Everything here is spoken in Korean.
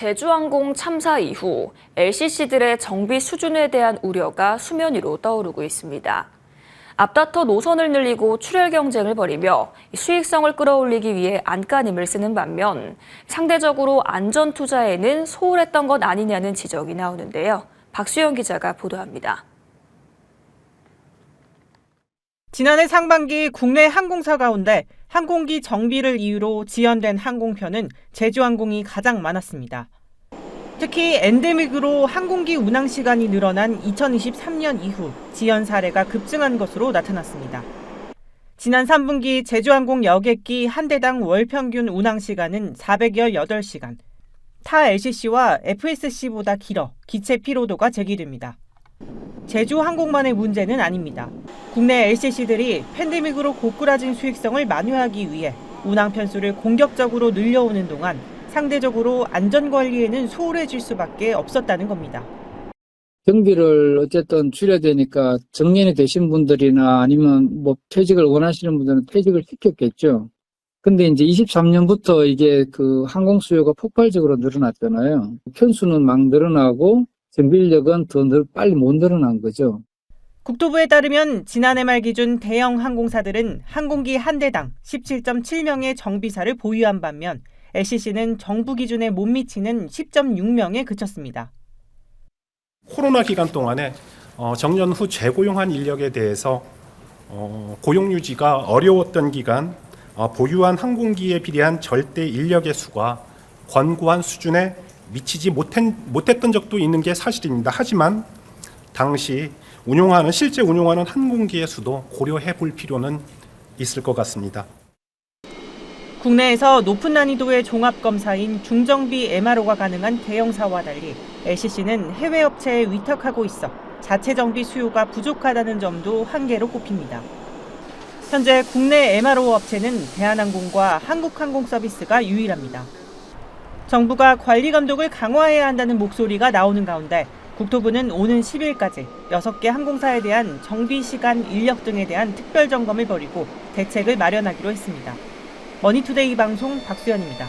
제주항공 참사 이후 LCC들의 정비 수준에 대한 우려가 수면 위로 떠오르고 있습니다. 앞다퉈 노선을 늘리고 출혈 경쟁을 벌이며 수익성을 끌어올리기 위해 안간힘을 쓰는 반면 상대적으로 안전 투자에는 소홀했던 것 아니냐는 지적이 나오는데요. 박수영 기자가 보도합니다. 지난해 상반기 국내 항공사 가운데 항공기 정비를 이유로 지연된 항공편은 제주항공이 가장 많았습니다. 특히 엔데믹으로 항공기 운항 시간이 늘어난 2023년 이후 지연 사례가 급증한 것으로 나타났습니다. 지난 3분기 제주항공 여객기 한 대당 월 평균 운항 시간은 418시간, 타 LCC와 FSC보다 길어 기체 피로도가 제기됩니다. 제주항공만의 문제는 아닙니다. 국내 LCC들이 팬데믹으로 고꾸라진 수익성을 만회하기 위해 운항 편수를 공격적으로 늘려오는 동안 상대적으로 안전관리에는 소홀해질 수밖에 없었다는 겁니다. 경비를 어쨌든 줄여야 되니까 정년이 되신 분들이나 아니면 퇴직을 원하시는 분들은 퇴직을 시켰겠죠. 근데 이제 23년부터 이게 항공 수요가 폭발적으로 늘어났잖아요. 편수는 막 늘어나고 정비 인력은 더 빨리 못 늘어난 거죠. 국토부에 따르면 지난해 말 기준 대형 항공사들은 항공기 한 대당 17.7명의 정비사를 보유한 반면 LCC는 정부 기준에 못 미치는 10.6명에 그쳤습니다. 코로나 기간 동안에 정년 후 재고용한 인력에 대해서 고용 유지가 어려웠던 기간 보유한 항공기에 비례한 절대 인력의 수가 권고한 수준에 미치지 못했던 적도 있는 게 사실입니다. 하지만 당시 실제 운용하는 항공기의 수도 고려해 볼 필요는 있을 것 같습니다. 국내에서 높은 난이도의 종합검사인 중정비 MRO가 가능한 대형사와 달리 LCC는 해외 업체에 위탁하고 있어 자체 정비 수요가 부족하다는 점도 한계로 꼽힙니다. 현재 국내 MRO 업체는 대한항공과 한국항공서비스가 유일합니다. 정부가 관리 감독을 강화해야 한다는 목소리가 나오는 가운데 국토부는 오는 10일까지 6개 항공사에 대한 정비 시간, 인력 등에 대한 특별 점검을 벌이고 대책을 마련하기로 했습니다. 머니투데이 방송 박수연입니다.